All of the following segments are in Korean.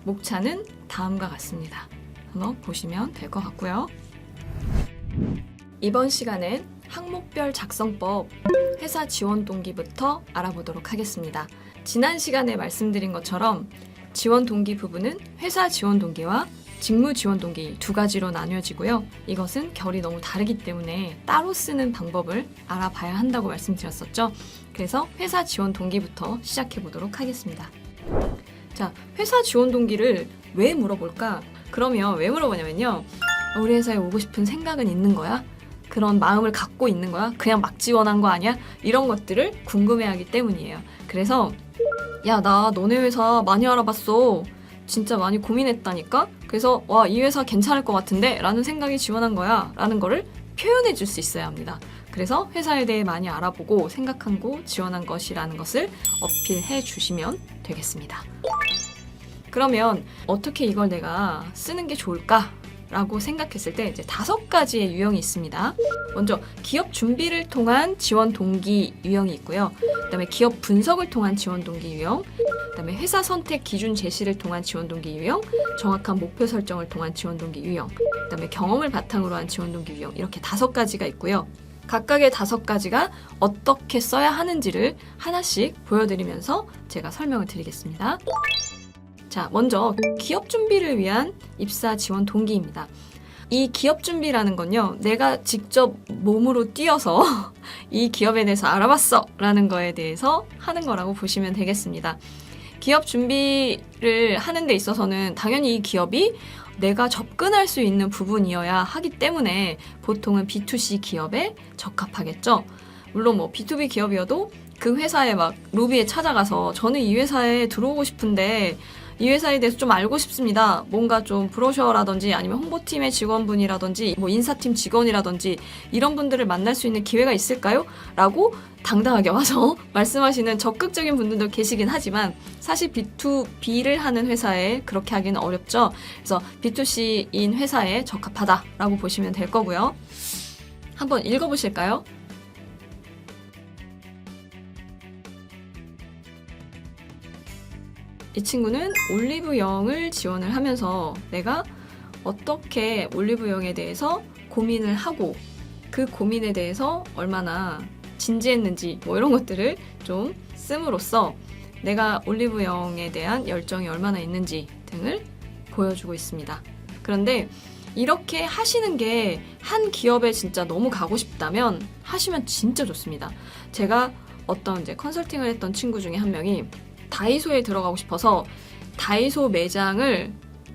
목차는 다음과 같습니다. 한번 보시면 될 것 같고요. 이번 시간엔 항목별 작성법 회사 지원 동기부터 알아보도록 하겠습니다. 지난 시간에 말씀드린 것처럼 지원 동기 부분은 회사 지원 동기와 직무 지원 동기 두 가지로 나뉘어지고요. 이것은 결이 너무 다르기 때문에 따로 쓰는 방법을 알아봐야 한다고 말씀드렸었죠. 그래서 회사 지원 동기부터 시작해 보도록 하겠습니다. 자, 회사 지원 동기를 왜 물어볼까? 그러면 왜 물어보냐면요. 우리 회사에 오고 싶은 생각은 있는 거야? 그런 마음을 갖고 있는 거야? 그냥 막 지원한 거 아니야? 이런 것들을 궁금해하기 때문이에요. 그래서 야, 나 너네 회사 많이 알아봤어. 진짜 많이 고민했다니까? 그래서 와, 이 회사 괜찮을 것 같은데? 라는 생각이 지원한 거야. 라는 거를 표현해 줄 수 있어야 합니다. 그래서 회사에 대해 많이 알아보고 생각하고 지원한 것이라는 것을 어필해 주시면 되겠습니다. 그러면 어떻게 이걸 내가 쓰는 게 좋을까? 라고 생각했을 때 이제 5가지의 유형이 있습니다. 먼저 기업 준비를 통한 지원 동기 유형이 있고요. 그다음에 기업 분석을 통한 지원 동기 유형, 그다음에 회사 선택 기준 제시를 통한 지원 동기 유형, 정확한 목표 설정을 통한 지원 동기 유형, 그다음에 경험을 바탕으로 한 지원 동기 유형, 이렇게 5가지가 있고요. 각각의 5가지가 어떻게 써야 하는지를 하나씩 보여드리면서 제가 설명을 드리겠습니다. 자, 먼저 기업 준비를 위한 입사 지원 동기입니다. 이 기업 준비라는 건요, 내가 직접 몸으로 뛰어서 이 기업에 대해서 알아봤어 라는 거에 대해서 하는 거라고 보시면 되겠습니다. 기업 준비를 하는 데 있어서는 당연히 이 기업이 내가 접근할 수 있는 부분이어야 하기 때문에 보통은 B2C 기업에 적합하겠죠. 물론 뭐 B2B 기업이어도 그 회사에 막 로비에 찾아가서 저는 이 회사에 들어오고 싶은데 이 회사에 대해서 좀 알고 싶습니다. 뭔가 좀 브로셔라든지 아니면 홍보팀의 직원분이라든지 뭐 인사팀 직원이라든지 이런 분들을 만날 수 있는 기회가 있을까요? 라고 당당하게 와서 말씀하시는 적극적인 분들도 계시긴 하지만 사실 B2B를 하는 회사에 그렇게 하기는 어렵죠. 그래서 B2C인 회사에 적합하다라고 보시면 될 거고요. 한번 읽어보실까요? 이 친구는 올리브영을 지원을 하면서 내가 어떻게 올리브영에 대해서 고민을 하고 그 고민에 대해서 얼마나 진지했는지 뭐 이런 것들을 좀 씀으로써 내가 올리브영에 대한 열정이 얼마나 있는지 등을 보여주고 있습니다. 그런데 이렇게 하시는 게 한 기업에 진짜 너무 가고 싶다면 하시면 진짜 좋습니다. 제가 어떤 이제 컨설팅을 했던 친구 중에 한 명이 다이소에 들어가고 싶어서 다이소 매장을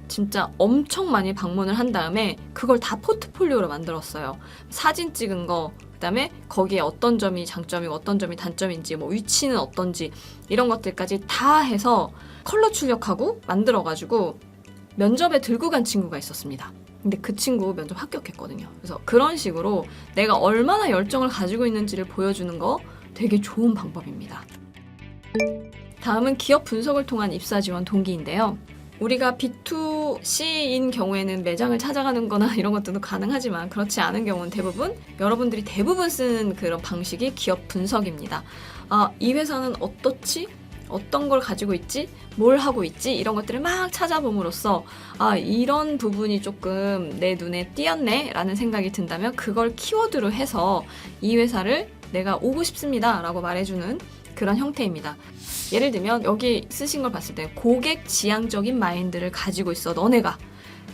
진짜 엄청 많이 방문을 한 다음에 그걸 다 포트폴리오로 만들었어요. 사진 찍은 거, 그다음에 거기에 어떤 점이 장점이고 어떤 점이 단점인지, 뭐 위치는 어떤지 이런 것들까지 다 해서 컬러 출력하고 만들어가지고 면접에 들고 간 친구가 있었습니다. 근데 그 친구 면접 합격했거든요. 그래서 그런 식으로 내가 얼마나 열정을 가지고 있는지를 보여주는 거 되게 좋은 방법입니다. 다음은 기업 분석을 통한 입사 지원 동기인데요. 우리가 B2C인 경우에는 매장을 찾아가는 거나 이런 것들도 가능하지만 그렇지 않은 경우는 대부분 여러분들이 대부분 쓰는 그런 방식이 기업 분석입니다. 이 회사는 어떻지? 어떤 걸 가지고 있지? 뭘 하고 있지? 이런 것들을 막 찾아봄으로써 이런 부분이 조금 내 눈에 띄었네 라는 생각이 든다면 그걸 키워드로 해서 이 회사를 내가 오고 싶습니다 라고 말해주는 그런 형태입니다. 예를 들면 여기 쓰신 걸 봤을 때 고객 지향적인 마인드를 가지고 있어 너네가.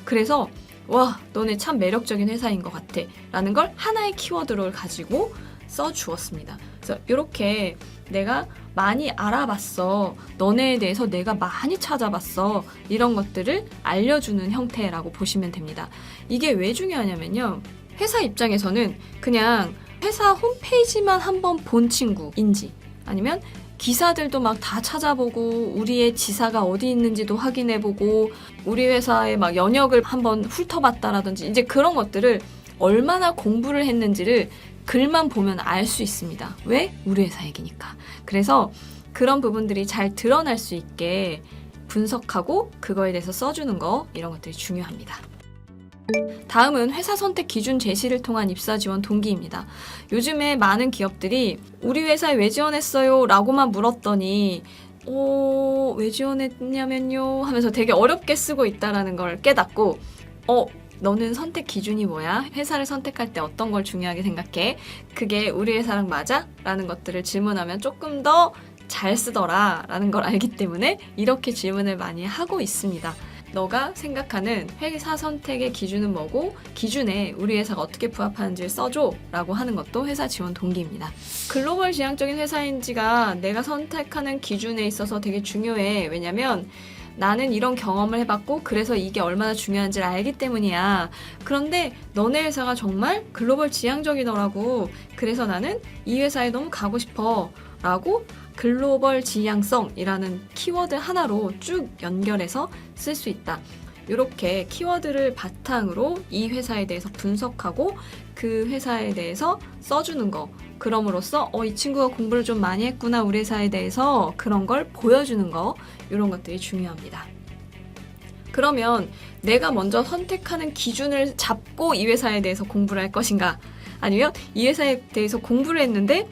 그래서 와, 너네 참 매력적인 회사인 것 같아 라는 걸 하나의 키워드를 가지고 써주었습니다. 그래서 이렇게 내가 많이 알아봤어, 너네에 대해서 내가 많이 찾아봤어, 이런 것들을 알려주는 형태라고 보시면 됩니다. 이게 왜 중요하냐면요, 회사 입장에서는 그냥 회사 홈페이지만 한번 본 친구인지 아니면 기사들도 막 다 찾아보고 우리의 지사가 어디 있는지도 확인해보고 우리 회사의 막 연역을 한번 훑어봤다라든지 이제 그런 것들을 얼마나 공부를 했는지를 글만 보면 알 수 있습니다. 왜? 우리 회사 얘기니까. 그래서 그런 부분들이 잘 드러날 수 있게 분석하고 그거에 대해서 써주는 거 이런 것들이 중요합니다. 다음은 회사 선택 기준 제시를 통한 입사 지원 동기입니다. 요즘에 많은 기업들이 우리 회사에 왜 지원했어요? 라고만 물었더니 왜 지원했냐면요 하면서 되게 어렵게 쓰고 있다는 걸 깨닫고 너는 선택 기준이 뭐야? 회사를 선택할 때 어떤 걸 중요하게 생각해? 그게 우리 회사랑 맞아? 라는 것들을 질문하면 조금 더 잘 쓰더라 라는 걸 알기 때문에 이렇게 질문을 많이 하고 있습니다. 너가 생각하는 회사 선택의 기준은 뭐고 기준에 우리 회사가 어떻게 부합하는지를 써줘 라고 하는 것도 회사 지원 동기입니다. 글로벌 지향적인 회사인지가 내가 선택하는 기준에 있어서 되게 중요해. 왜냐면 나는 이런 경험을 해봤고 그래서 이게 얼마나 중요한지를 알기 때문이야. 그런데 너네 회사가 정말 글로벌 지향적이더라고. 그래서 나는 이 회사에 너무 가고 싶어 라고 글로벌 지향성이라는 키워드 하나로 쭉 연결해서 쓸 수 있다. 이렇게 키워드를 바탕으로 이 회사에 대해서 분석하고 그 회사에 대해서 써주는 거. 그럼으로써 이 친구가 공부를 좀 많이 했구나 우리 회사에 대해서 그런 걸 보여주는 거. 이런 것들이 중요합니다. 그러면 내가 먼저 선택하는 기준을 잡고 이 회사에 대해서 공부를 할 것인가? 아니면 이 회사에 대해서 공부를 했는데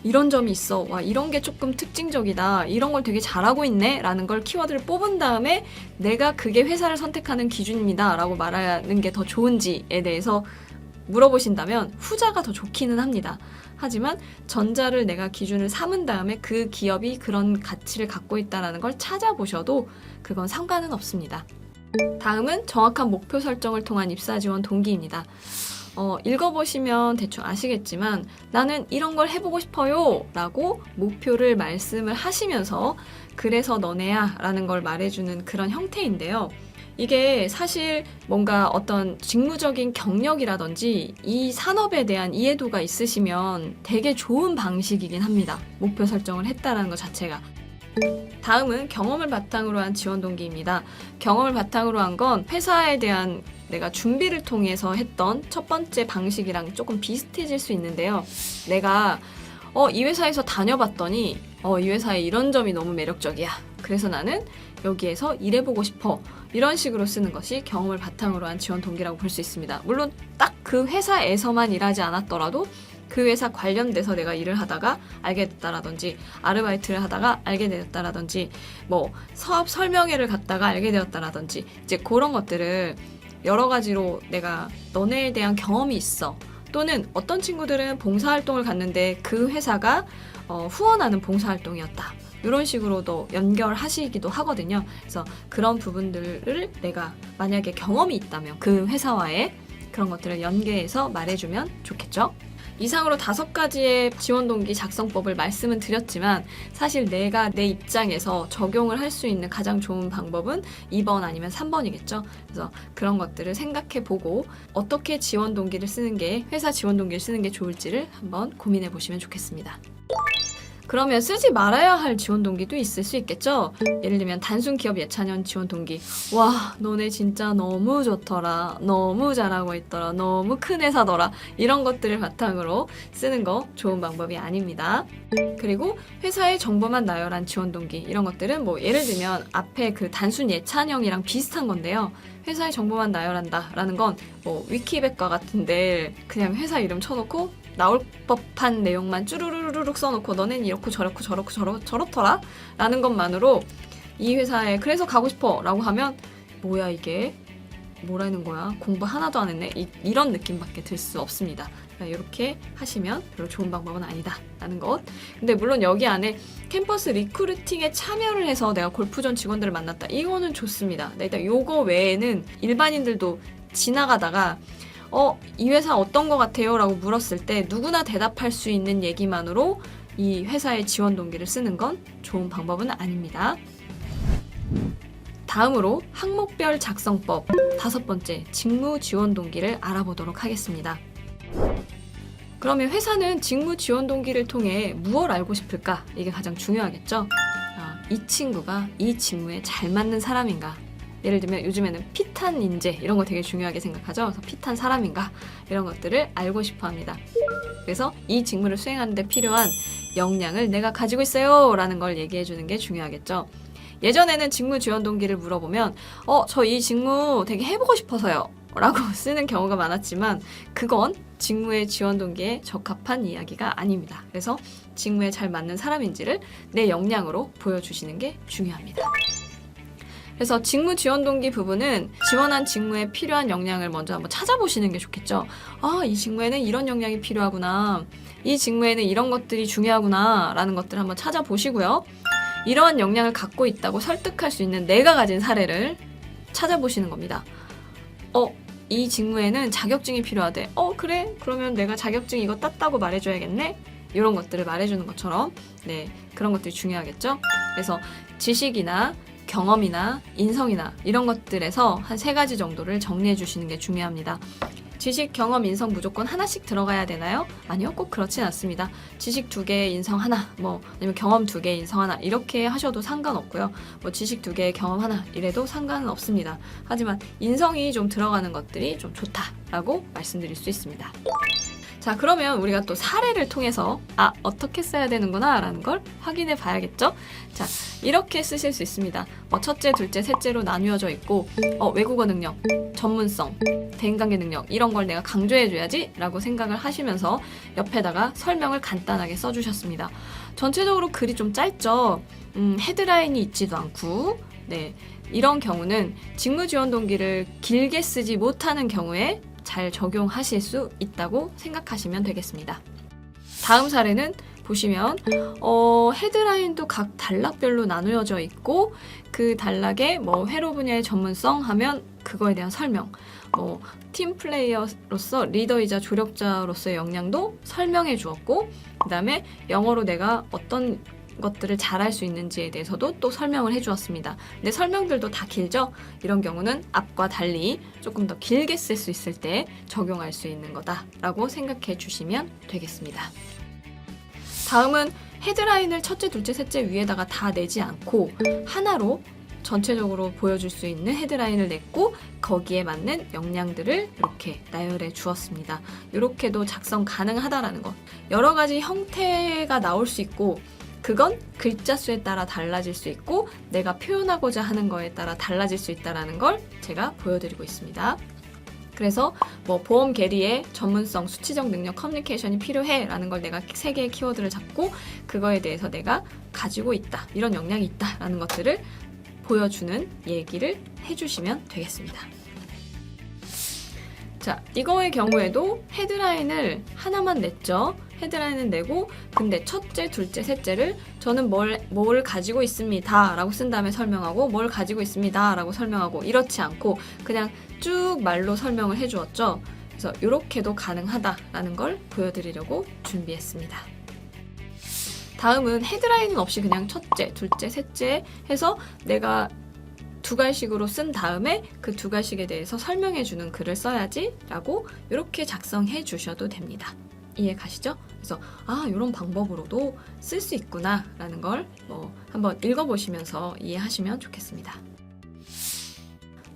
이런 점이 있어. 와, 이런 게 조금 특징적이다. 이런 걸 되게 잘하고 있네. 라는 걸 키워드를 뽑은 다음에 내가 그게 회사를 선택하는 기준입니다. 라고 말하는 게 더 좋은지에 대해서 물어보신다면 후자가 더 좋기는 합니다. 하지만 전자를 내가 기준을 삼은 다음에 그 기업이 그런 가치를 갖고 있다는 걸 찾아보셔도 그건 상관은 없습니다. 다음은 정확한 목표 설정을 통한 입사 지원 동기입니다. 읽어보시면 대충 아시겠지만 나는 이런 걸 해보고 싶어요 라고 목표를 말씀을 하시면서 그래서 너네야 라는 걸 말해주는 그런 형태인데요. 이게 사실 뭔가 어떤 직무적인 경력이라든지 이 산업에 대한 이해도가 있으시면 되게 좋은 방식이긴 합니다. 목표 설정을 했다는 것 자체가. 다음은 경험을 바탕으로 한 지원 동기입니다. 경험을 바탕으로 한 건 회사에 대한 내가 준비를 통해서 했던 첫 번째 방식이랑 조금 비슷해질 수 있는데요. 내가 이 회사에서 다녀봤더니 이 회사의 이런 점이 너무 매력적이야. 그래서 나는 여기에서 일해보고 싶어. 이런 식으로 쓰는 것이 경험을 바탕으로 한 지원 동기라고 볼 수 있습니다. 물론 딱 그 회사에서만 일하지 않았더라도 그 회사 관련돼서 내가 일을 하다가 알게 됐다라든지 아르바이트를 하다가 알게 되었다라든지 뭐 사업 설명회를 갔다가 알게 되었다라든지 이제 그런 것들을 여러 가지로 내가 너네에 대한 경험이 있어. 또는 어떤 친구들은 봉사활동을 갔는데 그 회사가 후원하는 봉사활동이었다. 이런 식으로도 연결하시기도 하거든요. 그래서 그런 부분들을 내가 만약에 경험이 있다면 그 회사와의 그런 것들을 연계해서 말해주면 좋겠죠. 이상으로 5가지의 지원 동기 작성법을 말씀은 드렸지만 사실 내가 내 입장에서 적용을 할 수 있는 가장 좋은 방법은 2번 아니면 3번이겠죠. 그래서 그런 것들을 생각해보고 어떻게 지원 동기를 쓰는 게 회사 지원 동기를 쓰는 게 좋을지를 한번 고민해 보시면 좋겠습니다. 그러면 쓰지 말아야 할 지원 동기도 있을 수 있겠죠? 예를 들면 단순 기업 예찬원 지원 동기. 와, 너네 진짜 너무 좋더라. 너무 잘하고 있더라. 너무 큰 회사더라. 이런 것들을 바탕으로 쓰는 거 좋은 방법이 아닙니다. 그리고 회사의 정보만 나열한 지원 동기. 이런 것들은 뭐 예를 들면 앞에 그 단순 예찬형이랑 비슷한 건데요. 회사의 정보만 나열한다 라는 건 뭐 위키백과 같은데 그냥 회사 이름 쳐놓고 나올 법한 내용만 쭈루루룩 써놓고 너넨 이렇고 저렇고 저렇더라 라는 것만으로 이 회사에 그래서 가고 싶어 라고 하면 뭐야 이게 뭐라는 거야 공부 하나도 안 했네 이런 느낌밖에 들 수 없습니다. 이렇게 하시면 별로 좋은 방법은 아니다 라는 것. 근데 물론 여기 안에 캠퍼스 리크루팅에 참여를 해서 내가 골프존 직원들을 만났다 이거는 좋습니다. 일단 요거 외에는 일반인들도 지나가다가 이 회사 어떤 거 같아요? 라고 물었을 때 누구나 대답할 수 있는 얘기만으로 이 회사의 지원 동기를 쓰는 건 좋은 방법은 아닙니다. 다음으로 항목별 작성법 5번째 직무 지원 동기를 알아보도록 하겠습니다. 그러면 회사는 직무 지원 동기를 통해 무엇을 알고 싶을까? 이게 가장 중요하겠죠. 이 친구가 이 직무에 잘 맞는 사람인가? 예를 들면 요즘에는 핏한 인재 이런 거 되게 중요하게 생각하죠. 그래서 핏한 사람인가? 이런 것들을 알고 싶어 합니다. 그래서 이 직무를 수행하는 데 필요한 역량을 내가 가지고 있어요 라는 걸 얘기해 주는 게 중요하겠죠. 예전에는 직무 지원 동기를 물어보면 저 이 직무 되게 해보고 싶어서요 라고 쓰는 경우가 많았지만 그건 직무의 지원 동기에 적합한 이야기가 아닙니다. 그래서 직무에 잘 맞는 사람인지를 내 역량으로 보여주시는 게 중요합니다. 그래서 직무 지원 동기 부분은 지원한 직무에 필요한 역량을 먼저 한번 찾아보시는 게 좋겠죠. 이 직무에는 이런 역량이 필요하구나. 이 직무에는 이런 것들이 중요하구나 라는 것들을 한번 찾아보시고요. 이러한 역량을 갖고 있다고 설득할 수 있는 내가 가진 사례를 찾아보시는 겁니다. 이 직무에는 자격증이 필요하대. 그래? 그러면 내가 자격증 이거 땄다고 말해줘야겠네? 이런 것들을 말해주는 것처럼 그런 것들이 중요하겠죠. 그래서 지식이나 경험이나 인성이나 이런 것들에서 한 3가지 정도를 정리해 주시는 게 중요합니다. 지식, 경험, 인성 무조건 하나씩 들어가야 되나요? 아니요, 꼭 그렇진 않습니다. 지식 2개, 인성 하나, 아니면 경험 2개, 인성 하나 이렇게 하셔도 상관없고요. 지식 2개, 경험 하나 이래도 상관은 없습니다. 하지만 인성이 좀 들어가는 것들이 좀 좋다라고 말씀드릴 수 있습니다. 자, 그러면 우리가 또 사례를 통해서 어떻게 써야 되는구나 라는 걸 확인해 봐야겠죠? 자, 이렇게 쓰실 수 있습니다. 첫째, 둘째, 셋째로 나뉘어져 있고 외국어 능력, 전문성, 대인관계 능력 이런 걸 내가 강조해 줘야지 라고 생각을 하시면서 옆에다가 설명을 간단하게 써주셨습니다. 전체적으로 글이 좀 짧죠? 헤드라인이 있지도 않고 이런 경우는 직무 지원 동기를 길게 쓰지 못하는 경우에 잘 적용하실 수 있다고 생각하시면 되겠습니다. 다음 사례는 보시면 헤드라인도 각 단락별로 나누어져 있고 그 단락에 회로 분야의 전문성 하면 그거에 대한 설명, 팀 플레이어로서 리더이자 조력자로서의 역량도 설명해 주었고 그 다음에 영어로 내가 어떤 것들을 잘할 수 있는지에 대해서도 또 설명을 해주었습니다. 근데 설명들도 다 길죠? 이런 경우는 앞과 달리 조금 더 길게 쓸 수 있을 때 적용할 수 있는 거다라고 생각해 주시면 되겠습니다. 다음은 헤드라인을 첫째, 둘째, 셋째 위에다가 다 내지 않고 하나로 전체적으로 보여줄 수 있는 헤드라인을 냈고 거기에 맞는 역량들을 이렇게 나열해 주었습니다. 이렇게도 작성 가능하다라는 것. 여러 가지 형태가 나올 수 있고 그건 글자 수에 따라 달라질 수 있고 내가 표현하고자 하는 거에 따라 달라질 수 있다는 걸 제가 보여드리고 있습니다. 그래서 보험 계리의 전문성, 수치적 능력, 커뮤니케이션이 필요해 라는 걸 내가 3개의 키워드를 잡고 그거에 대해서 내가 가지고 있다, 이런 역량이 있다 라는 것들을 보여주는 얘기를 해주시면 되겠습니다. 자, 이거의 경우에도 헤드라인을 하나만 냈죠. 헤드라인을 내고 근데 첫째, 둘째, 셋째를 저는 뭘 가지고 있습니다 라고 쓴 다음에 설명하고 뭘 가지고 있습니다 라고 설명하고 이렇지 않고 그냥 쭉 말로 설명을 해주었죠. 그래서 이렇게도 가능하다라는 걸 보여드리려고 준비했습니다. 다음은 헤드라인은 없이 그냥 첫째, 둘째, 셋째 해서 내가 2갈씩으로 쓴 다음에 그 2갈씩에 대해서 설명해주는 글을 써야지 라고 이렇게 작성해 주셔도 됩니다. 이해 가시죠? 그래서 이런 방법으로도 쓸 수 있구나 라는 걸 한번 읽어보시면서 이해하시면 좋겠습니다.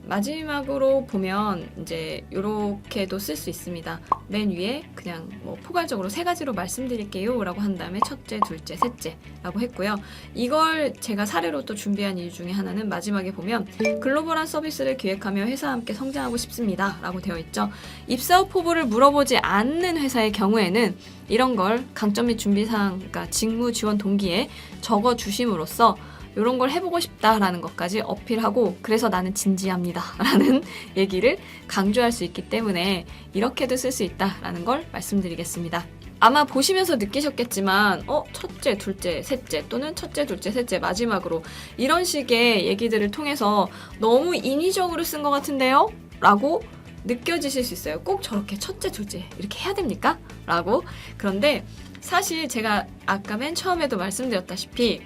마지막으로 보면 이제 이렇게도 쓸 수 있습니다. 맨 위에 그냥 포괄적으로 3가지로 말씀드릴게요 라고 한 다음에 첫째, 둘째, 셋째 라고 했고요. 이걸 제가 사례로 또 준비한 이유 중에 하나는 마지막에 보면 글로벌한 서비스를 기획하며 회사와 함께 성장하고 싶습니다 라고 되어 있죠. 입사 후 포부를 물어보지 않는 회사의 경우에는 이런 걸 강점 및 준비사항, 그러니까 직무 지원 동기에 적어 주심으로써 이런 걸 해보고 싶다라는 것까지 어필하고 그래서 나는 진지합니다 라는 얘기를 강조할 수 있기 때문에 이렇게도 쓸 수 있다라는 걸 말씀드리겠습니다. 아마 보시면서 느끼셨겠지만 첫째, 둘째, 셋째 또는 첫째, 둘째, 셋째 마지막으로 이런 식의 얘기들을 통해서 너무 인위적으로 쓴 것 같은데요? 라고 느껴지실 수 있어요. 꼭 저렇게 첫째, 둘째 이렇게 해야 됩니까? 라고. 그런데 사실 제가 아까 맨 처음에도 말씀드렸다시피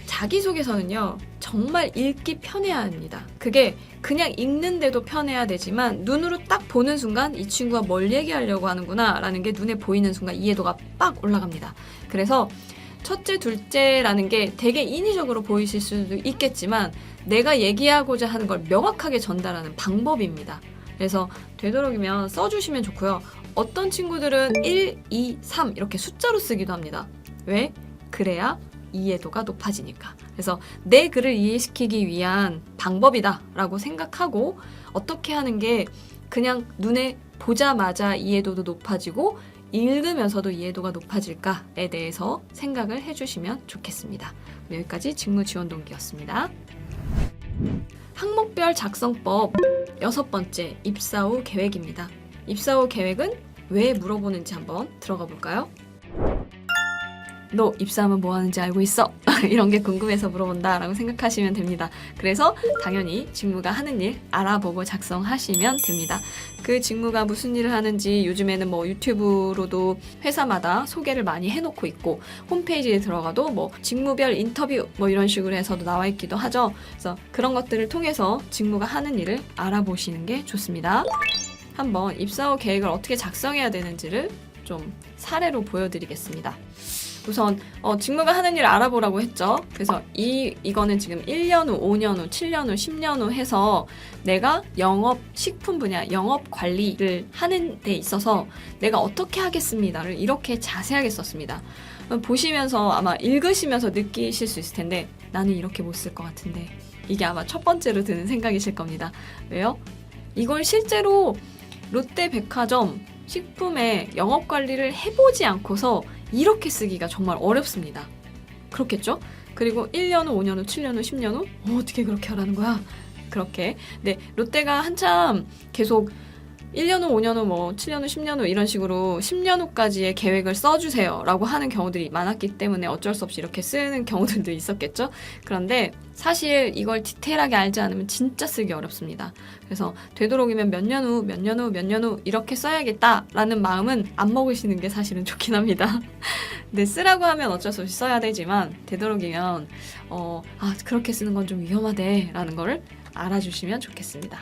자기소개서는요, 정말 읽기 편해야 합니다. 그게 그냥 읽는데도 편해야 되지만 눈으로 딱 보는 순간 이 친구가 뭘 얘기하려고 하는구나 라는 게 눈에 보이는 순간 이해도가 빡 올라갑니다. 그래서 첫째, 둘째라는 게 되게 인위적으로 보이실 수도 있겠지만 내가 얘기하고자 하는 걸 명확하게 전달하는 방법입니다. 그래서 되도록이면 써주시면 좋고요. 어떤 친구들은 1, 2, 3 이렇게 숫자로 쓰기도 합니다. 왜? 그래야 이해도가 높아지니까. 그래서 내 글을 이해시키기 위한 방법이다 라고 생각하고 어떻게 하는 게 그냥 눈에 보자마자 이해도도 높아지고 읽으면서도 이해도가 높아질까에 대해서 생각을 해주시면 좋겠습니다. 여기까지 직무지원동기였습니다. 항목별 작성법 6번째, 입사 후 계획입니다. 입사 후 계획은 왜 물어보는지 한번 들어가 볼까요? 너 입사하면 뭐 하는지 알고 있어? 이런 게 궁금해서 물어본다 라고 생각하시면 됩니다. 그래서 당연히 직무가 하는 일 알아보고 작성하시면 됩니다. 그 직무가 무슨 일을 하는지 요즘에는 뭐 유튜브로도 회사마다 소개를 많이 해놓고 있고 홈페이지에 들어가도 뭐 직무별 인터뷰 뭐 이런 식으로 해서도 나와 있기도 하죠. 그래서 그런 것들을 통해서 직무가 하는 일을 알아보시는 게 좋습니다. 한번 입사 후 계획을 어떻게 작성해야 되는지를 좀 사례로 보여드리겠습니다. 우선 직무가 하는 일을 알아보라고 했죠. 그래서 이거는 지금 1년 후, 5년 후, 7년 후, 10년 후 해서 내가 식품 분야 영업 관리를 하는 데 있어서 내가 어떻게 하겠습니다를 이렇게 자세하게 썼습니다. 보시면서 아마 읽으시면서 느끼실 수 있을 텐데 나는 이렇게 못 쓸 것 같은데 이게 아마 첫 번째로 드는 생각이실 겁니다. 왜요? 이걸 실제로 롯데백화점 식품의 영업 관리를 해보지 않고서 이렇게 쓰기가 정말 어렵습니다. 그렇겠죠? 그리고 1년 후, 5년 후, 7년 후, 10년 후 어떻게 그렇게 하라는 거야? 그렇게. 네, 롯데가 한참 계속 1년 후, 5년 후, 뭐 7년 후, 10년 후 이런 식으로 10년 후까지의 계획을 써주세요 라고 하는 경우들이 많았기 때문에 어쩔 수 없이 이렇게 쓰는 경우들도 있었겠죠. 그런데 사실 이걸 디테일하게 알지 않으면 진짜 쓰기 어렵습니다. 그래서 되도록이면 몇 년 후, 몇 년 후, 몇 년 후 이렇게 써야겠다라는 마음은 안 먹으시는 게 사실은 좋긴 합니다. 근데 쓰라고 하면 어쩔 수 없이 써야 되지만 되도록이면 그렇게 쓰는 건 좀 위험하대 라는 거를 알아주시면 좋겠습니다.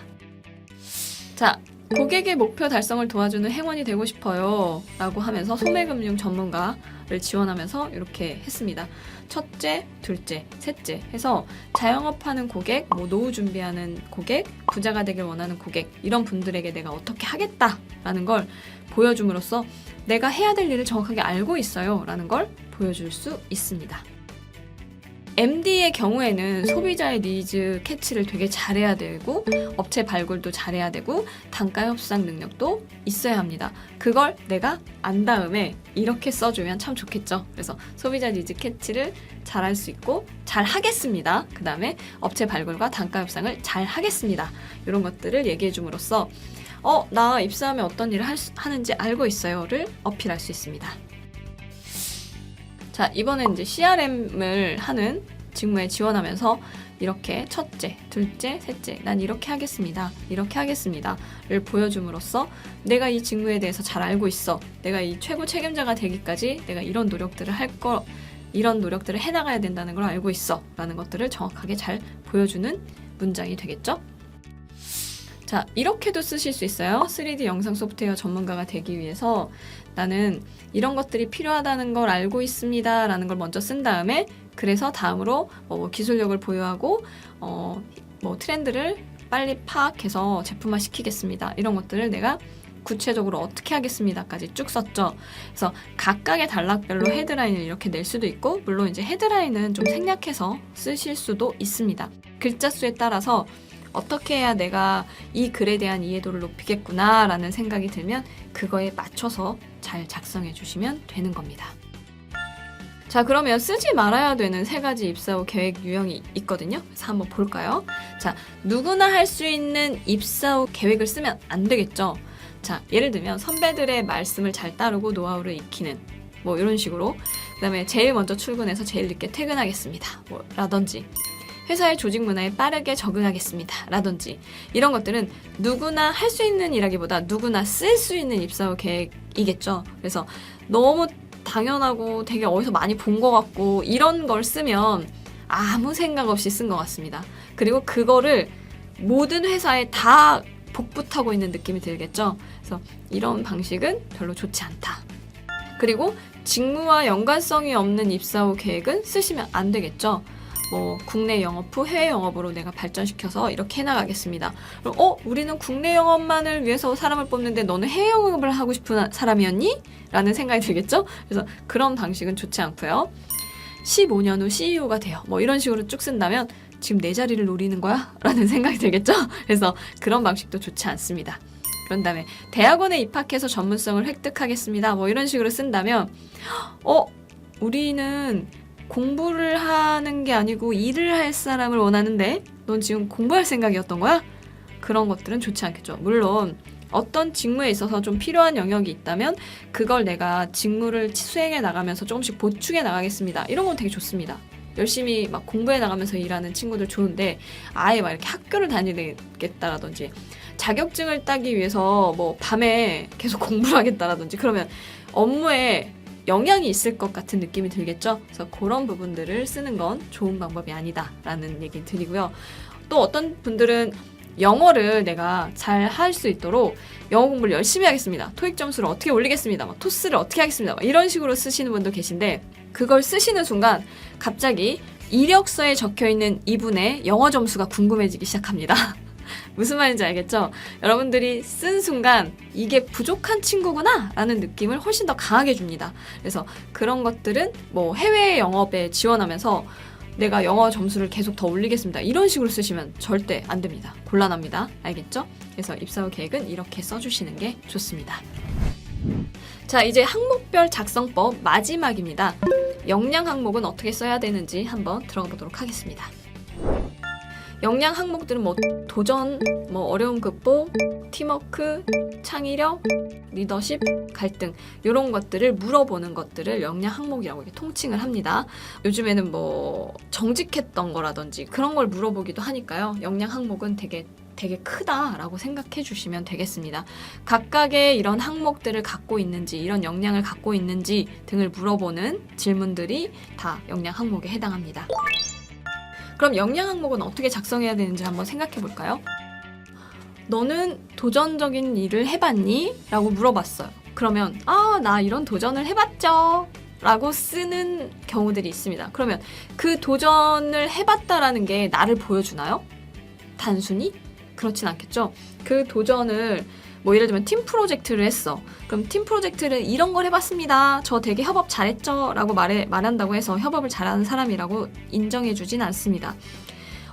자, 고객의 목표 달성을 도와주는 행원이 되고 싶어요 라고 하면서 소매금융 전문가를 지원하면서 이렇게 했습니다. 첫째, 둘째, 셋째 해서 자영업하는 고객, 뭐 노후 준비하는 고객, 부자가 되길 원하는 고객 이런 분들에게 내가 어떻게 하겠다라는 걸 보여줌으로써 내가 해야 될 일을 정확하게 알고 있어요 라는 걸 보여줄 수 있습니다. MD의 경우에는 소비자의 니즈 캐치를 되게 잘해야 되고 업체 발굴도 잘해야 되고 단가 협상 능력도 있어야 합니다. 그걸 내가 안 다음에 이렇게 써주면 참 좋겠죠. 그래서 소비자 니즈 캐치를 잘할 수 있고 잘 하겠습니다. 그 다음에 업체 발굴과 단가 협상을 잘 하겠습니다. 이런 것들을 얘기해 줌으로써 나 입사하면 어떤 일을 하는지 알고 있어요를 어필할 수 있습니다. 자, 이번엔 이제 CRM을 하는 직무에 지원하면서 이렇게 첫째, 둘째, 셋째, 난 이렇게 하겠습니다. 이렇게 하겠습니다를 보여줌으로써 내가 이 직무에 대해서 잘 알고 있어. 내가 이 최고 책임자가 되기까지 내가 이런 노력들을 이런 노력들을 해나가야 된다는 걸 알고 있어. 라는 것들을 정확하게 잘 보여주는 문장이 되겠죠? 자, 이렇게도 쓰실 수 있어요. 3D 영상 소프트웨어 전문가가 되기 위해서 나는 이런 것들이 필요하다는 걸 알고 있습니다 라는 걸 먼저 쓴 다음에 그래서 다음으로 기술력을 보유하고 트렌드를 빨리 파악해서 제품화 시키겠습니다. 이런 것들을 내가 구체적으로 어떻게 하겠습니다까지 쭉 썼죠. 그래서 각각의 단락별로 헤드라인을 이렇게 낼 수도 있고 물론 이제 헤드라인은 좀 생략해서 쓰실 수도 있습니다. 글자 수에 따라서 어떻게 해야 내가 이 글에 대한 이해도를 높이겠구나 라는 생각이 들면 그거에 맞춰서 잘 작성해 주시면 되는 겁니다. 자, 그러면 쓰지 말아야 되는 3가지 입사 후 계획 유형이 있거든요. 그래서 한번 볼까요? 자, 누구나 할 수 있는 입사 후 계획을 쓰면 안 되겠죠. 자, 예를 들면 선배들의 말씀을 잘 따르고 노하우를 익히는 뭐 이런 식으로 그 다음에 제일 먼저 출근해서 제일 늦게 퇴근하겠습니다. 라든지 회사의 조직 문화에 빠르게 적응하겠습니다. 라든지 이런 것들은 누구나 할 수 있는 일이라기보다 누구나 쓸 수 있는 입사 후 계획이겠죠. 그래서 너무 당연하고 되게 어디서 많이 본 것 같고 이런 걸 쓰면 아무 생각 없이 쓴 것 같습니다. 그리고 그거를 모든 회사에 다 복붙하고 있는 느낌이 들겠죠. 그래서 이런 방식은 별로 좋지 않다. 그리고 직무와 연관성이 없는 입사 후 계획은 쓰시면 안 되겠죠. 뭐 국내 영업 후 해외 영업으로 내가 발전시켜서 이렇게 해나가겠습니다. 그럼 우리는 국내 영업만을 위해서 사람을 뽑는데 너는 해외 영업을 하고 싶은 사람이었니? 라는 생각이 들겠죠. 그래서 그런 방식은 좋지 않고요. 15년 후 CEO가 돼요. 뭐 이런 식으로 쭉 쓴다면 지금 내 자리를 노리는 거야? 라는 생각이 들겠죠. 그래서 그런 방식도 좋지 않습니다. 그런 다음에 대학원에 입학해서 전문성을 획득하겠습니다. 뭐 이런 식으로 쓴다면 우리는 공부를 하는 게 아니고 일을 할 사람을 원하는데 넌 지금 공부할 생각이었던 거야? 그런 것들은 좋지 않겠죠. 물론 어떤 직무에 있어서 좀 필요한 영역이 있다면 그걸 내가 직무를 수행해 나가면서 조금씩 보충해 나가겠습니다. 이런 건 되게 좋습니다. 열심히 막 공부해 나가면서 일하는 친구들 좋은데 아예 막 이렇게 학교를 다니겠다라든지 자격증을 따기 위해서 뭐 밤에 계속 공부를 하겠다라든지 그러면 업무에 영향이 있을 것 같은 느낌이 들겠죠. 그래서 그런 부분들을 쓰는 건 좋은 방법이 아니다라는 얘기 드리고요. 또 어떤 분들은 영어를 내가 잘 할 수 있도록 영어 공부를 열심히 하겠습니다. 토익 점수를 어떻게 올리겠습니다. 막 토스를 어떻게 하겠습니다. 막 이런 식으로 쓰시는 분도 계신데 그걸 쓰시는 순간 갑자기 이력서에 적혀있는 이분의 영어 점수가 궁금해지기 시작합니다. 무슨 말인지 알겠죠? 여러분들이 쓴 순간 이게 부족한 친구구나 라는 느낌을 훨씬 더 강하게 줍니다. 그래서 그런 것들은 뭐 해외 영업에 지원하면서 내가 영어 점수를 계속 더 올리겠습니다. 이런 식으로 쓰시면 절대 안 됩니다. 곤란합니다. 알겠죠? 그래서 입사 후 계획은 이렇게 써주시는 게 좋습니다. 자, 이제 항목별 작성법 마지막입니다. 역량 항목은 어떻게 써야 되는지 한번 들어가 보도록 하겠습니다. 역량 항목들은 뭐 도전, 뭐 어려움 극복, 팀워크, 창의력, 리더십, 갈등 이런 것들을 물어보는 것들을 역량 항목이라고 이렇게 통칭을 합니다. 요즘에는 뭐 정직했던 거라든지 그런 걸 물어보기도 하니까요. 역량 항목은 되게 크다라고 생각해 주시면 되겠습니다. 각각의 이런 항목들을 갖고 있는지, 이런 역량을 갖고 있는지 등을 물어보는 질문들이 다 역량 항목에 해당합니다. 그럼 역량 항목은 어떻게 작성해야 되는지 한번 생각해 볼까요? 너는 도전적인 일을 해봤니? 라고 물어봤어요. 그러면 나 이런 도전을 해봤죠. 라고 쓰는 경우들이 있습니다. 그러면 그 도전을 해봤다라는 게 나를 보여주나요? 단순히? 그렇진 않겠죠. 그 도전을 뭐 예를 들면 팀 프로젝트를 했어. 그럼 팀 프로젝트를 이런 걸 해봤습니다. 저 되게 협업 잘했죠? 라고 말한다고 해서 협업을 잘하는 사람이라고 인정해주진 않습니다.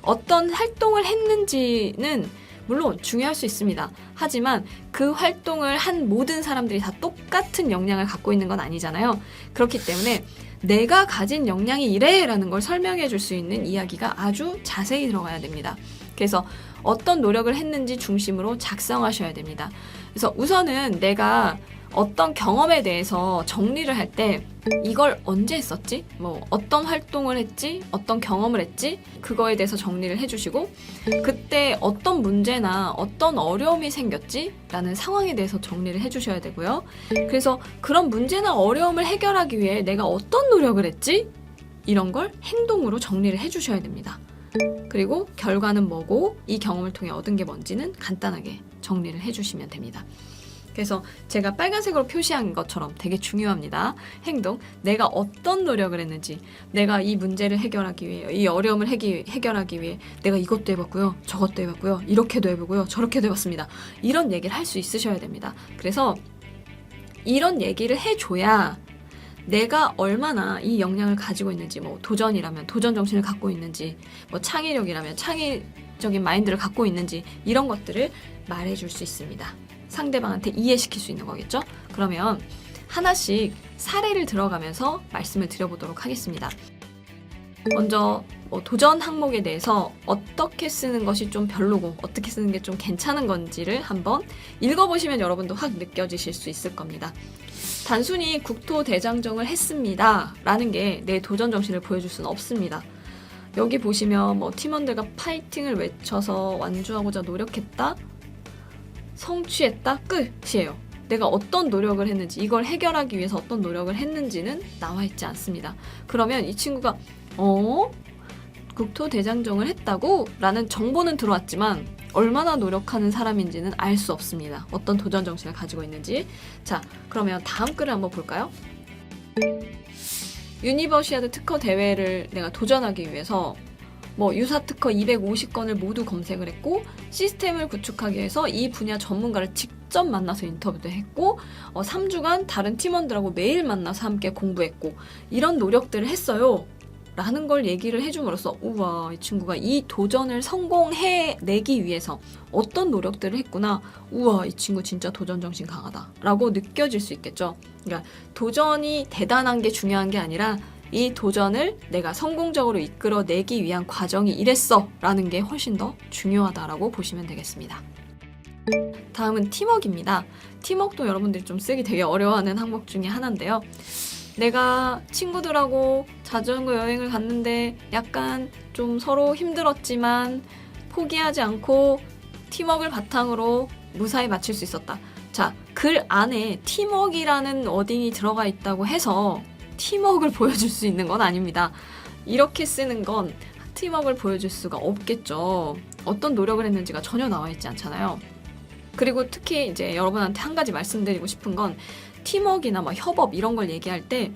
어떤 활동을 했는지는 물론 중요할 수 있습니다. 하지만 그 활동을 한 모든 사람들이 다 똑같은 역량을 갖고 있는 건 아니잖아요. 그렇기 때문에 내가 가진 역량이 이래라는 걸 설명해 줄 수 있는 이야기가 아주 자세히 들어가야 됩니다. 그래서 어떤 노력을 했는지 중심으로 작성하셔야 됩니다. 그래서 우선은 내가 어떤 경험에 대해서 정리를 할 때 이걸 언제 했었지? 뭐 어떤 활동을 했지? 어떤 경험을 했지? 그거에 대해서 정리를 해주시고 그때 어떤 문제나 어떤 어려움이 생겼지? 라는 상황에 대해서 정리를 해주셔야 되고요. 그래서 그런 문제나 어려움을 해결하기 위해 내가 어떤 노력을 했지? 이런 걸 행동으로 정리를 해주셔야 됩니다. 그리고 결과는 뭐고 이 경험을 통해 얻은 게 뭔지는 간단하게 정리를 해주시면 됩니다. 그래서 제가 빨간색으로 표시한 것처럼 되게 중요합니다. 행동, 내가 어떤 노력을 했는지, 내가 이 문제를 해결하기 위해, 이 어려움을 해결하기 위해 내가 이것도 해봤고요, 저것도 해봤고요, 이렇게도 해보고요, 저렇게도 해봤습니다. 이런 얘기를 할 수 있으셔야 됩니다. 그래서 이런 얘기를 해줘야 내가 얼마나 이 역량을 가지고 있는지, 뭐 도전이라면 도전 정신을 갖고 있는지, 뭐 창의력이라면 창의적인 마인드를 갖고 있는지 이런 것들을 말해줄 수 있습니다. 상대방한테 이해시킬 수 있는 거겠죠? 그러면 하나씩 사례를 들어가면서 말씀을 드려보도록 하겠습니다. 먼저 도전 항목에 대해서 어떻게 쓰는 것이 좀 별로고 어떻게 쓰는 게 좀 괜찮은 건지를 한번 읽어보시면 여러분도 확 느껴지실 수 있을 겁니다. 단순히 국토대장정을 했습니다 라는 게 내 도전 정신을 보여줄 수는 없습니다. 여기 보시면 뭐 팀원들과 파이팅을 외쳐서 완주하고자 노력했다, 성취했다, 끝이에요. 내가 어떤 노력을 했는지, 이걸 해결하기 위해서 어떤 노력을 했는지는 나와 있지 않습니다. 그러면 이 친구가 국토대장정을 했다고? 라는 정보는 들어왔지만 얼마나 노력하는 사람인지는 알 수 없습니다. 어떤 도전 정신을 가지고 있는지. 자, 그러면 다음 글을 한번 볼까요? 유니버시아드 특허 대회를 내가 도전하기 위해서 유사 특허 250건을 모두 검색을 했고, 시스템을 구축하기 위해서 이 분야 전문가를 직접 만나서 인터뷰도 했고, 3주간 다른 팀원들하고 매일 만나서 함께 공부했고, 이런 노력들을 했어요 라는 걸 얘기를 해줌으로써 우와, 이 친구가 이 도전을 성공해내기 위해서 어떤 노력들을 했구나, 우와, 이 친구 진짜 도전 정신 강하다 라고 느껴질 수 있겠죠. 그러니까 도전이 대단한 게 중요한 게 아니라 이 도전을 내가 성공적으로 이끌어내기 위한 과정이 이랬어 라는 게 훨씬 더 중요하다라고 보시면 되겠습니다. 다음은 팀워크입니다. 팀워크도 여러분들이 좀 쓰기 되게 어려워하는 항목 중에 하나인데요. 내가 친구들하고 자전거 여행을 갔는데 약간 좀 서로 힘들었지만 포기하지 않고 팀워크를 바탕으로 무사히 마칠 수 있었다. 자, 글 안에 팀워크라는 워딩이 들어가 있다고 해서 팀워크를 보여줄 수 있는 건 아닙니다. 이렇게 쓰는 건 팀워크를 보여줄 수가 없겠죠. 어떤 노력을 했는지가 전혀 나와 있지 않잖아요. 그리고 특히 이제 여러분한테 한 가지 말씀드리고 싶은 건 팀워크나 협업 이런 걸 얘기할 때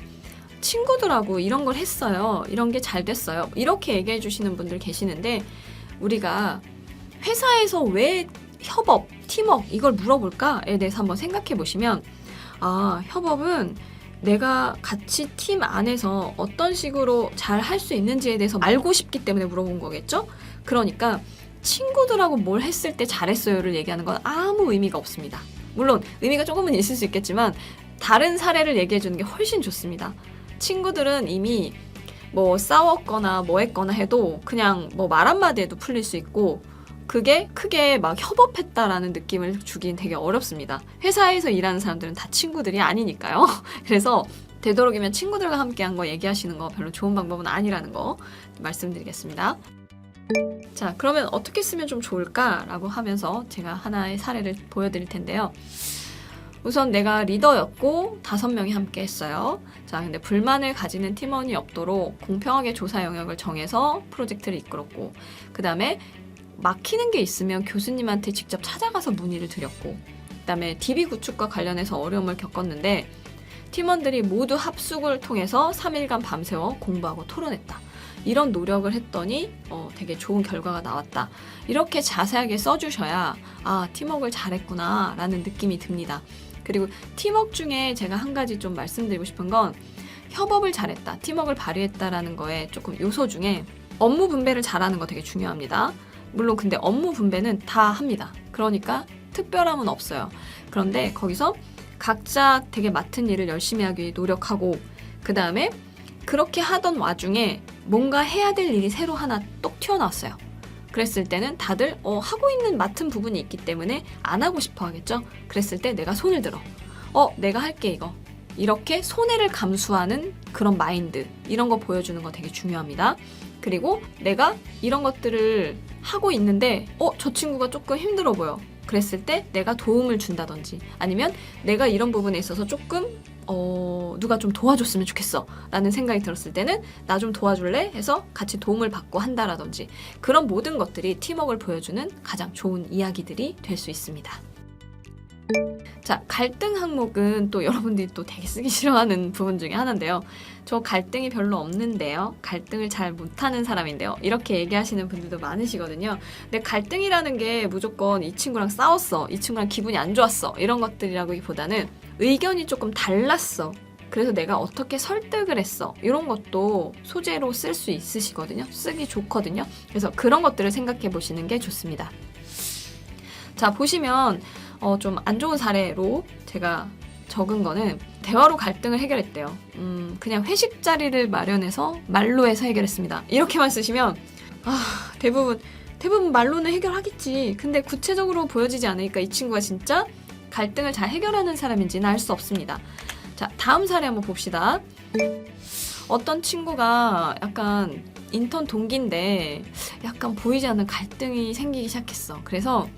친구들하고 이런 걸 했어요. 이런 게 잘 됐어요. 이렇게 얘기해 주시는 분들 계시는데, 우리가 회사에서 왜 협업, 팀워크 이걸 물어볼까에 대해서 한번 생각해 보시면, 협업은 내가 같이 팀 안에서 어떤 식으로 잘 할 수 있는지에 대해서 알고 싶기 때문에 물어본 거겠죠? 그러니까 친구들하고 뭘 했을 때 잘했어요를 얘기하는 건 아무 의미가 없습니다. 물론 의미가 조금은 있을 수 있겠지만 다른 사례를 얘기해 주는 게 훨씬 좋습니다. 친구들은 이미 싸웠거나 했거나 해도 그냥 말 한마디에도 풀릴 수 있고, 그게 크게 협업했다라는 느낌을 주긴 되게 어렵습니다. 회사에서 일하는 사람들은 다 친구들이 아니니까요. 그래서 되도록이면 친구들과 함께 한 거 얘기하시는 거 별로 좋은 방법은 아니라는 거 말씀드리겠습니다. 자, 그러면 어떻게 쓰면 좀 좋을까라고 하면서 제가 하나의 사례를 보여드릴 텐데요. 우선 내가 리더였고 5명이 함께 했어요. 자, 근데 불만을 가지는 팀원이 없도록 공평하게 조사 영역을 정해서 프로젝트를 이끌었고, 그 다음에 막히는 게 있으면 교수님한테 직접 찾아가서 문의를 드렸고, 그 다음에 DB 구축과 관련해서 어려움을 겪었는데 팀원들이 모두 합숙을 통해서 3일간 밤새워 공부하고 토론했다. 이런 노력을 했더니 되게 좋은 결과가 나왔다. 이렇게 자세하게 써주셔야 팀워크를 잘했구나 라는 느낌이 듭니다. 그리고 팀워크 중에 제가 한 가지 좀 말씀드리고 싶은 건, 협업을 잘했다, 팀워크를 발휘했다라는 거에 조금 요소 중에 업무 분배를 잘하는 거 되게 중요합니다. 물론 근데 업무 분배는 다 합니다. 그러니까 특별함은 없어요. 그런데 거기서 각자 되게 맡은 일을 열심히 하기 위해 노력하고, 그 다음에 그렇게 하던 와중에 뭔가 해야 될 일이 새로 하나 똑 튀어나왔어요. 그랬을 때는 다들 하고 있는 맡은 부분이 있기 때문에 안 하고 싶어 하겠죠. 그랬을 때 내가 손을 들어. 내가 할게 이거. 이렇게 손해를 감수하는 그런 마인드, 이런 거 보여주는 거 되게 중요합니다. 그리고 내가 이런 것들을 하고 있는데 저 친구가 조금 힘들어 보여. 그랬을 때 내가 도움을 준다든지, 아니면 내가 이런 부분에 있어서 조금 누가 좀 도와줬으면 좋겠어 라는 생각이 들었을 때는 나 좀 도와줄래? 해서 같이 도움을 받고 한다라든지, 그런 모든 것들이 팀워크를 보여주는 가장 좋은 이야기들이 될 수 있습니다. 자, 갈등 항목은 또 여러분들이 또 되게 쓰기 싫어하는 부분 중에 하나인데요. 저 갈등이 별로 없는데요, 갈등을 잘 못하는 사람인데요, 이렇게 얘기하시는 분들도 많으시거든요. 근데 갈등이라는 게 무조건 이 친구랑 싸웠어, 이 친구랑 기분이 안 좋았어, 이런 것들이라기보다는 의견이 조금 달랐어, 그래서 내가 어떻게 설득을 했어, 이런 것도 소재로 쓸 수 있으시거든요. 쓰기 좋거든요. 그래서 그런 것들을 생각해 보시는 게 좋습니다. 자, 보시면 좀 안 좋은 사례로 제가 적은 거는, 대화로 갈등을 해결했대요. 그냥 회식 자리를 마련해서 말로 해서 해결했습니다. 이렇게만 쓰시면 대부분 말로는 해결하겠지. 근데 구체적으로 보여지지 않으니까 이 친구가 진짜 갈등을 잘 해결하는 사람인지는 알 수 없습니다. 자, 다음 사례 한번 봅시다. 어떤 친구가 약간 인턴 동기인데 약간 보이지 않는 갈등이 생기기 시작했어. 그래서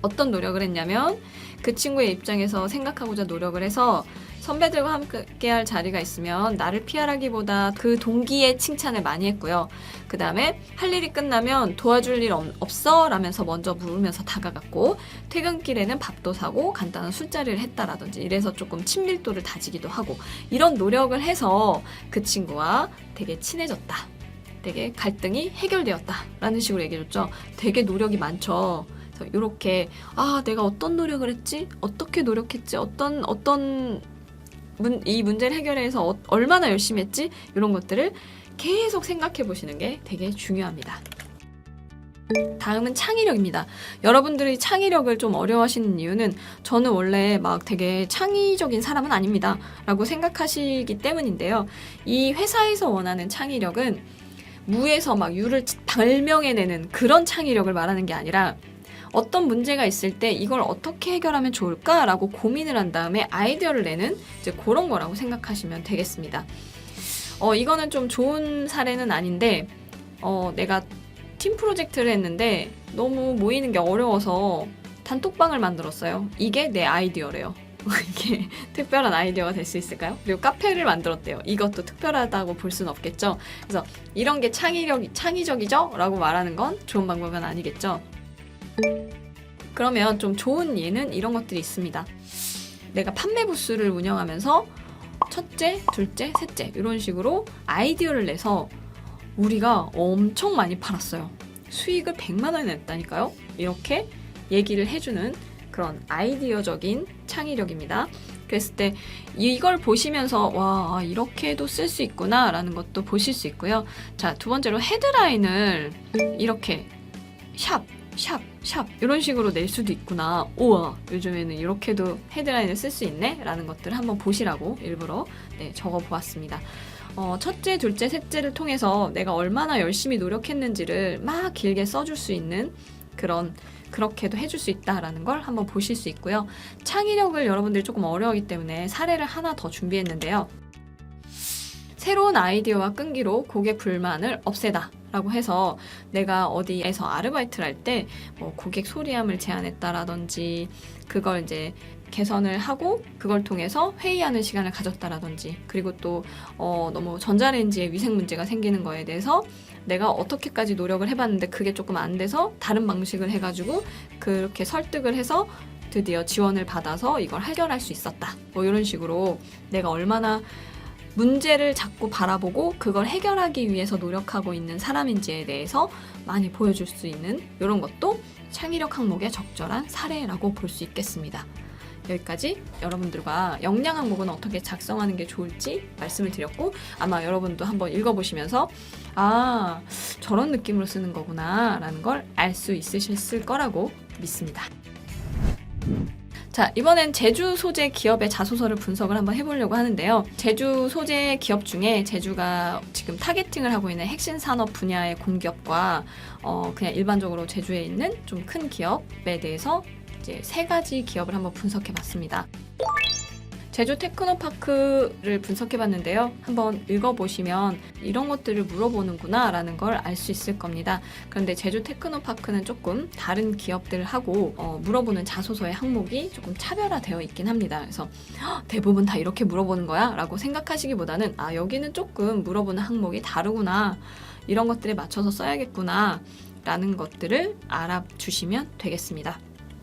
어떤 노력을 했냐면, 그 친구의 입장에서 생각하고자 노력을 해서 선배들과 함께할 자리가 있으면 나를 피하라기보다 그 동기의 칭찬을 많이 했고요. 그 다음에 할 일이 끝나면 도와줄 일 없어? 라면서 먼저 물으면서 다가갔고, 퇴근길에는 밥도 사고 간단한 술자리를 했다라든지 이래서 조금 친밀도를 다지기도 하고, 이런 노력을 해서 그 친구와 되게 친해졌다, 되게 갈등이 해결되었다 라는 식으로 얘기해줬죠. 되게 노력이 많죠. 그래서 이렇게 내가 어떤 노력을 했지? 어떻게 노력했지? 이 문제를 해결해서 얼마나 열심히 했지? 이런 것들을 계속 생각해 보시는 게 되게 중요합니다. 다음은 창의력입니다. 여러분들이 창의력을 좀 어려워하시는 이유는 저는 원래 막 되게 창의적인 사람은 아닙니다 라고 생각하시기 때문인데요. 이 회사에서 원하는 창의력은 무에서 막 유를 발명해내는 그런 창의력을 말하는 게 아니라, 어떤 문제가 있을 때 이걸 어떻게 해결하면 좋을까라고 고민을 한 다음에 아이디어를 내는 이제 그런 거라고 생각하시면 되겠습니다. 이거는 좀 좋은 사례는 아닌데, 내가 팀 프로젝트를 했는데 너무 모이는 게 어려워서 단톡방을 만들었어요. 이게 내 아이디어래요. 이게 특별한 아이디어가 될 수 있을까요? 그리고 카페를 만들었대요. 이것도 특별하다고 볼 수는 없겠죠. 그래서 이런 게 창의적이죠? 라고 말하는 건 좋은 방법은 아니겠죠. 그러면 좀 좋은 예는 이런 것들이 있습니다. 내가 판매 부스를 운영하면서 첫째, 둘째, 셋째 이런 식으로 아이디어를 내서 우리가 엄청 많이 팔았어요. 수익을 100만 원이 냈다니까요. 이렇게 얘기를 해주는 그런 아이디어적인 창의력입니다. 그랬을 때 이걸 보시면서 와, 이렇게도 쓸 수 있구나 라는 것도 보실 수 있고요. 자, 두 번째로 헤드라인을 이렇게 샵 이런 식으로 낼 수도 있구나. 우와, 요즘에는 이렇게도 헤드라인을 쓸 수 있네 라는 것들을 한번 보시라고 일부러 적어보았습니다. 첫째, 둘째, 셋째를 통해서 내가 얼마나 열심히 노력했는지를 막 길게 써줄 수 있는 그렇게도 해줄 수 있다라는 걸 한번 보실 수 있고요. 창의력을 여러분들이 조금 어려우기 때문에 사례를 하나 더 준비했는데요. 새로운 아이디어와 끈기로 고객 불만을 없애다 라고 해서 내가 어디에서 아르바이트를 할 때 고객 소리함을 제안했다라든지 그걸 이제 개선을 하고 그걸 통해서 회의하는 시간을 가졌다라든지, 그리고 또 너무 전자레인지에 위생 문제가 생기는 거에 대해서 내가 어떻게까지 노력을 해봤는데 그게 조금 안 돼서 다른 방식을 해가지고 그렇게 설득을 해서 드디어 지원을 받아서 이걸 해결할 수 있었다. 이런 식으로 내가 얼마나 문제를 자꾸 바라보고 그걸 해결하기 위해서 노력하고 있는 사람인지에 대해서 많이 보여줄 수 있는 이런 것도 창의력 항목의 적절한 사례라고 볼 수 있겠습니다. 여기까지 여러분들과 역량 항목은 어떻게 작성하는 게 좋을지 말씀을 드렸고, 아마 여러분도 한번 읽어보시면서 저런 느낌으로 쓰는 거구나 라는 걸 알 수 있으셨을 거라고 믿습니다. 자, 이번엔 제주 소재 기업의 자소서를 분석을 한번 해보려고 하는데요. 제주 소재 기업 중에 제주가 지금 타겟팅을 하고 있는 핵심 산업 분야의 공기업과 그냥 일반적으로 제주에 있는 좀 큰 기업에 대해서 이제 3가지 기업을 한번 분석해봤습니다. 제주 테크노파크를 분석해봤는데요. 한번 읽어보시면 이런 것들을 물어보는구나 라는 걸 알 수 있을 겁니다. 그런데 제주 테크노파크는 조금 다른 기업들하고 물어보는 자소서의 항목이 조금 차별화되어 있긴 합니다. 그래서 대부분 다 이렇게 물어보는 거야? 라고 생각하시기보다는 여기는 조금 물어보는 항목이 다르구나, 이런 것들에 맞춰서 써야겠구나 라는 것들을 알아주시면 되겠습니다.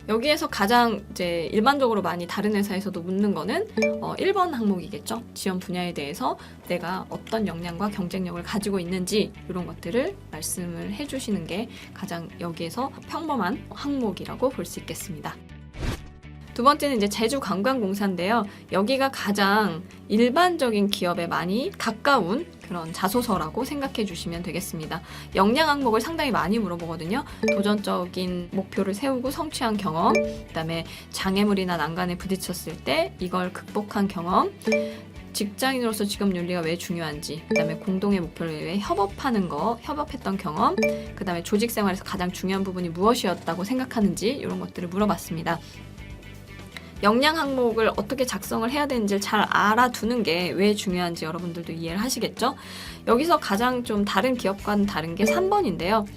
여기에서 가장 이제 일반적으로 많이 다른 회사에서도 묻는 거는 1번 항목이겠죠. 지원 분야에 대해서 내가 어떤 역량과 경쟁력을 가지고 있는지 이런 것들을 말씀을 해주시는 게 가장 여기에서 평범한 항목이라고 볼 수 있겠습니다. 두 번째는 이제 제주관광공사인데요. 여기가 가장 일반적인 기업에 많이 가까운 그런 자소서라고 생각해 주시면 되겠습니다. 역량 항목을 상당히 많이 물어보거든요. 도전적인 목표를 세우고 성취한 경험, 그다음에 장애물이나 난간에 부딪혔을 때 이걸 극복한 경험, 직장인으로서 직업 윤리가 왜 중요한지, 그다음에 공동의 목표를 위해 협업했던 경험, 그다음에 조직 생활에서 가장 중요한 부분이 무엇이었다고 생각하는지 이런 것들을 물어봤습니다. 역량 항목을 어떻게 작성을 해야 되는지 잘 알아두는 게 왜 중요한지 여러분들도 이해를 하시겠죠? 여기서 가장 좀 다른 기업과는 다른 게 3번인데요.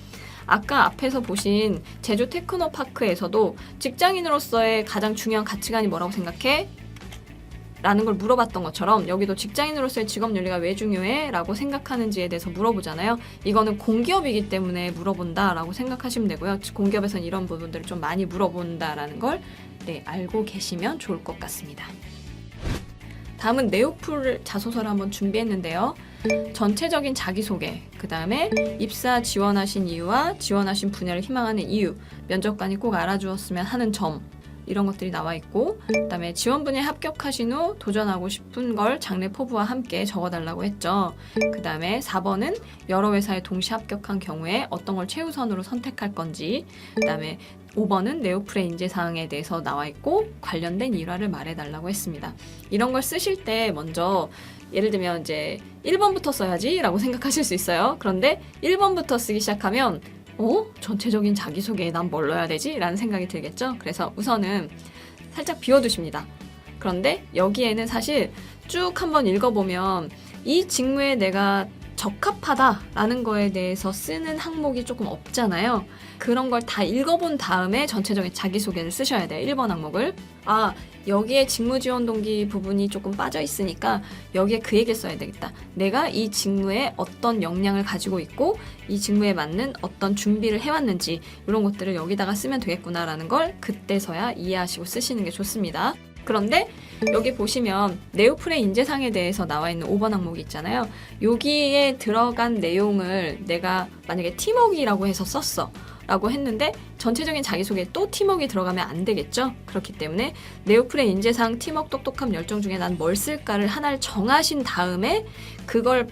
아까 앞에서 보신 제주 테크노파크에서도 직장인으로서의 가장 중요한 가치관이 뭐라고 생각해? 라는 걸 물어봤던 것처럼 여기도 직장인으로서의 직업 윤리가 왜 중요해? 라고 생각하는지에 대해서 물어보잖아요. 이거는 공기업이기 때문에 물어본다 라고 생각하시면 되고요. 공기업에서는 이런 부분들을 좀 많이 물어본다라는 걸 알고 계시면 좋을 것 같습니다. 다음은 네오플 자소서를 한번 준비했는데요. 전체적인 자기소개, 그 다음에 입사 지원하신 이유와 지원하신 분야를 희망하는 이유, 면접관이 꼭 알아주었으면 하는 점, 이런 것들이 나와 있고, 그 다음에 지원 분야에 합격하신 후 도전하고 싶은 걸 장래 포부와 함께 적어달라고 했죠. 그 다음에 4번은 여러 회사에 동시 합격한 경우에 어떤 걸 최우선으로 선택할 건지, 그 다음에 5번은 네오플의 인재사항에 대해서 나와 있고 관련된 일화를 말해달라고 했습니다. 이런 걸 쓰실 때 먼저 예를 들면 이제 1번부터 써야지 라고 생각하실 수 있어요. 그런데 1번부터 쓰기 시작하면 전체적인 자기소개에 난 뭘 넣어야 되지? 라는 생각이 들겠죠? 그래서 우선은 살짝 비워두십니다. 그런데 여기에는 사실 쭉 한번 읽어보면 이 직무에 내가 적합하다라는 거에 대해서 쓰는 항목이 조금 없잖아요. 그런 걸 다 읽어본 다음에 전체적인 자기소개를 쓰셔야 돼요. 1번 항목을. 여기에 직무지원 동기 부분이 조금 빠져 있으니까 여기에 그 얘기를 써야 되겠다. 내가 이 직무에 어떤 역량을 가지고 있고 이 직무에 맞는 어떤 준비를 해왔는지 이런 것들을 여기다가 쓰면 되겠구나라는 걸 그때서야 이해하시고 쓰시는 게 좋습니다. 그런데 여기 보시면 네오플의 인재상에 대해서 나와 있는 5번 항목이 있잖아요. 여기에 들어간 내용을 내가 만약에 팀워크라고 해서 썼어 라고 했는데 전체적인 자기소개에 또 팀워크가 들어가면 안 되겠죠. 그렇기 때문에 네오플의 인재상 팀워크 똑똑함 열정 중에 난 뭘 쓸까를 하나를 정하신 다음에 그걸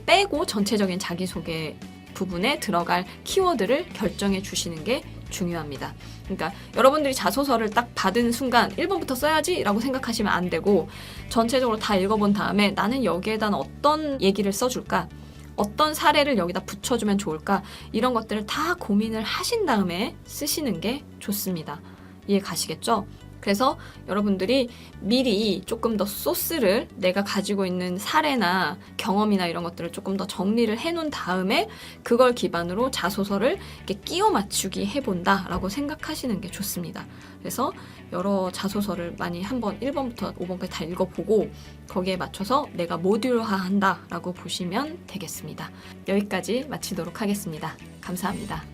빼고 전체적인 자기소개 부분에 들어갈 키워드를 결정해 주시는 게 중요합니다. 그러니까 여러분들이 자소서를 딱 받은 순간 1번부터 써야지 라고 생각하시면 안 되고 전체적으로 다 읽어본 다음에 나는 여기에다 어떤 얘기를 써줄까? 어떤 사례를 여기다 붙여주면 좋을까? 이런 것들을 다 고민을 하신 다음에 쓰시는 게 좋습니다. 이해 가시겠죠? 그래서 여러분들이 미리 조금 더 소스를 내가 가지고 있는 사례나 경험이나 이런 것들을 조금 더 정리를 해놓은 다음에 그걸 기반으로 자소서를 이렇게 끼워 맞추기 해본다라고 생각하시는 게 좋습니다. 그래서 여러 자소서를 많이 한번 1번부터 5번까지 다 읽어보고 거기에 맞춰서 내가 모듈화한다라고 보시면 되겠습니다. 여기까지 마치도록 하겠습니다. 감사합니다.